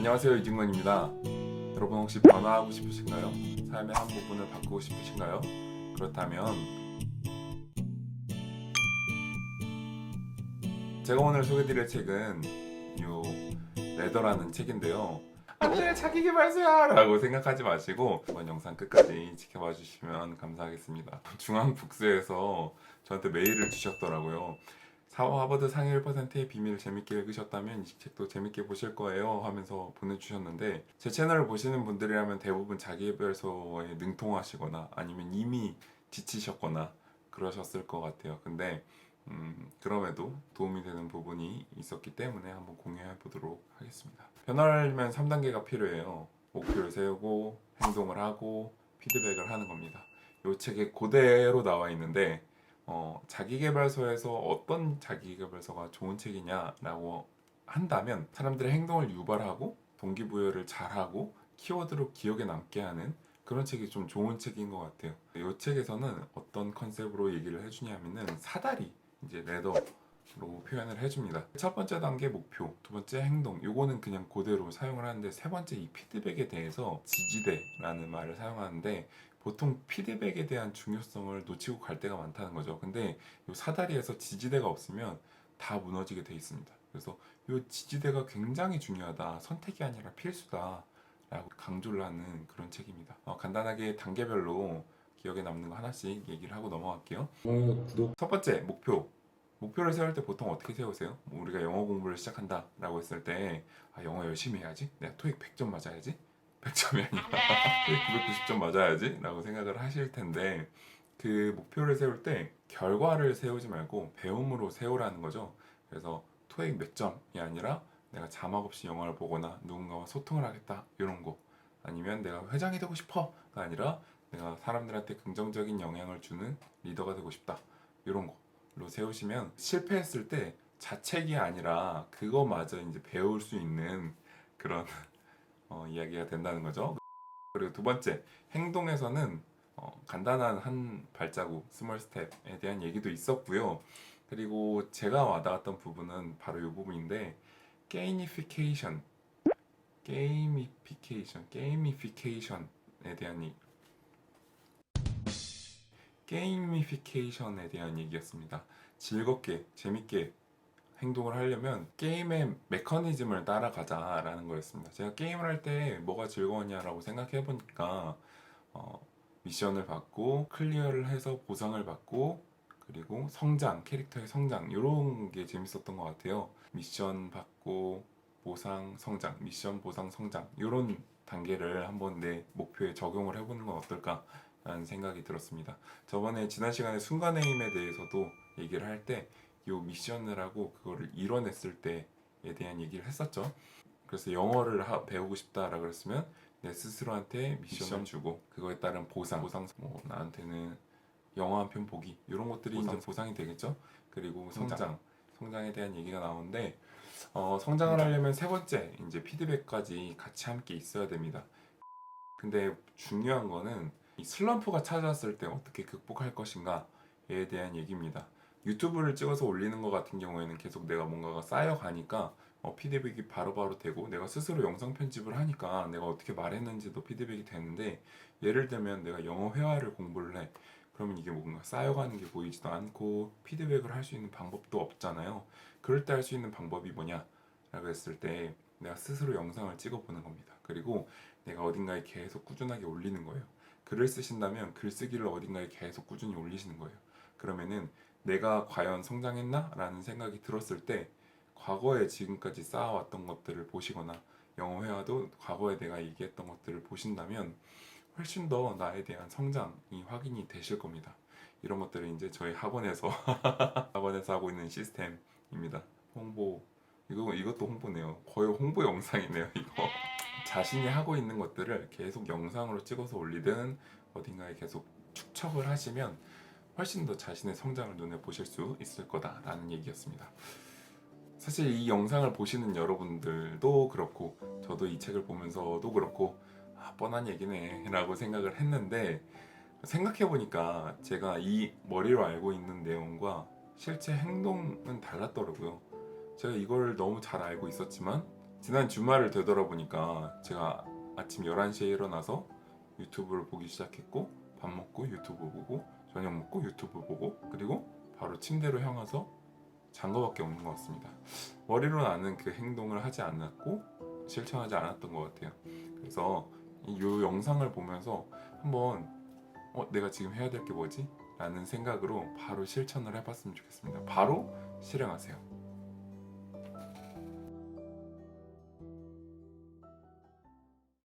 안녕하세요, 이중건입니다. 여러분 혹시 변화하고 싶으신가요? 삶의 한 부분을 바꾸고 싶으신가요? 그렇다면 제가 오늘 소개드릴 책은 요 레더라는 책인데요. 안돼 자기계발서야! 라고 생각하지 마시고 이번 영상 끝까지 지켜봐 주시면 감사하겠습니다. 중앙북스에서 저한테 메일을 주셨더라고요. 하버드 상위 1%의 비밀을 재밌게 읽으셨다면 이 책도 재밌게 보실 거예요 하면서 보내주셨는데, 제 채널을 보시는 분들이라면 대부분 자기계발서에 능통하시거나 아니면 이미 지치셨거나 그러셨을 것 같아요. 근데 그럼에도 도움이 되는 부분이 있었기 때문에 한번 공유해 보도록 하겠습니다. 변화를 하려면 3단계가 필요해요. 목표를 세우고 행동을 하고 피드백을 하는 겁니다. 이 책에 그대로 나와 있는데 자기계발서에서 어떤 자기계발서가 좋은 책이냐라고 한다면 사람들의 행동을 유발하고 동기부여를 잘하고 키워드로 기억에 남게 하는 그런 책이 좀 좋은 책인 것 같아요. 이 책에서는 어떤 컨셉으로 얘기를 해주냐면은 사다리, 이제 레더로 표현을 해줍니다. 첫 번째 단계 목표, 두 번째 행동, 요거는 그냥 그대로 사용을 하는데, 세 번째 이 피드백에 대해서 지지대라는 말을 사용하는데, 보통 피드백에 대한 중요성을 놓치고 갈 때가 많다는 거죠. 근데 이 사다리에서 지지대가 없으면 다 무너지게 돼 있습니다. 그래서 이 지지대가 굉장히 중요하다, 선택이 아니라 필수다 라고 강조를 하는 그런 책입니다. 간단하게 단계별로 기억에 남는 거 하나씩 얘기를 하고 넘어갈게요. 첫 번째 목표. 목표를 세울 때 보통 어떻게 세우세요? 우리가 영어 공부를 시작한다 라고 했을 때 영어 열심히 해야지, 내가 토익 100점 맞아야지, 100점이 아니라 토익 990점 맞아야지 라고 생각을 하실 텐데, 그 목표를 세울 때 결과를 세우지 말고 배움으로 세우라는 거죠. 그래서 토익 몇 점이 아니라 내가 자막 없이 영화를 보거나 누군가와 소통을 하겠다 이런 거, 아니면 내가 회장이 되고 싶어가 아니라 내가 사람들한테 긍정적인 영향을 주는 리더가 되고 싶다 이런 거로 세우시면 실패했을 때 자책이 아니라 그거마저 이제 배울 수 있는 그런 이야기가 된다는 거죠. 그리고 두 번째, 행동에서는 간단한 한 발자국, 스몰 스텝에 대한 얘기도 있었고요. 그리고 제가 와닿았던 부분은 바로 이 부분인데, 게이미피케이션, 게이미피케이션에 대한 게이미피케이션에 대한 얘기였습니다. 즐겁게, 재밌게 행동을 하려면 게임의 메커니즘을 따라가자라는 거였습니다. 제가 게임을 할 때 뭐가 즐거웠냐라고 생각해 보니까 미션을 받고 클리어를 해서 보상을 받고, 그리고 성장, 캐릭터의 성장 이런 게 재밌었던 것 같아요. 미션 받고 보상 성장, 미션 보상 성장 이런 단계를 한번 내 목표에 적용을 해보는 건 어떨까 라는 생각이 들었습니다. 저번에 지난 시간에 순간에임에 대해서도 얘기를 할 때 이 미션을 하고 그거를 이뤄냈을 때에 대한 얘기를 했었죠. 그래서 영어를 배우고 싶다라고 그랬으면 내 스스로한테 미션을 주고 그거에 따른 보상, 뭐 나한테는 영화 한 편 보기 이런 것들이 이제 보상이 되겠죠. 그리고 성장에 대한 얘기가 나오는데, 성장을 하려면 세 번째 이제 피드백까지 같이 함께 있어야 됩니다. 근데 중요한 거는 이 슬럼프가 찾아왔을 때 어떻게 극복할 것인가에 대한 얘기입니다. 유튜브를 찍어서 올리는 것 같은 경우에는 계속 내가 뭔가가 쌓여가니까 피드백이 바로바로 되고, 내가 스스로 영상 편집을 하니까 내가 어떻게 말했는지도 피드백이 되는데, 예를 들면 내가 영어 회화를 공부를 해. 그러면 이게 뭔가 쌓여가는 게 보이지도 않고 피드백을 할 수 있는 방법도 없잖아요. 그럴 때 할 수 있는 방법이 뭐냐 라고 했을 때 내가 스스로 영상을 찍어보는 겁니다. 그리고 내가 어딘가에 계속 꾸준하게 올리는 거예요. 글을 쓰신다면 글쓰기를 어딘가에 계속 꾸준히 올리시는 거예요. 그러면은 내가 과연 성장했나? 라는 생각이 들었을 때 과거에 지금까지 쌓아왔던 것들을 보시거나 영어 회화도 과거에 내가 얘기했던 것들을 보신다면 훨씬 더 나에 대한 성장이 확인이 되실 겁니다. 이런 것들을 이제 저희 학원에서 학원에서 하고 있는 시스템입니다. 홍보, 이것도 홍보네요. 거의 홍보 영상이네요, 이거. 자신이 하고 있는 것들을 계속 영상으로 찍어서 올리든 어딘가에 계속 축적을 하시면 훨씬 더 자신의 성장을 눈에 보실 수 있을 거다라는 얘기였습니다. 사실 이 영상을 보시는 여러분들도 그렇고 저도 이 책을 보면서도 그렇고 뻔한 얘기네 라고 생각을 했는데, 생각해보니까 제가 이 머리로 알고 있는 내용과 실제 행동은 달랐더라고요. 제가 이걸 너무 잘 알고 있었지만 지난 주말을 되돌아보니까 제가 아침 11시에 일어나서 유튜브를 보기 시작했고, 밥 먹고 유튜브 보고, 저녁 먹고 유튜브 보고, 그리고 바로 침대로 향해서 잔 거밖에 없는 것 같습니다. 머리로 나는 그 행동을 하지 않았고 실천하지 않았던 것 같아요. 그래서 이 영상을 보면서 한번 내가 지금 해야 될 게 뭐지? 라는 생각으로 바로 실천을 해봤으면 좋겠습니다. 바로 실행하세요.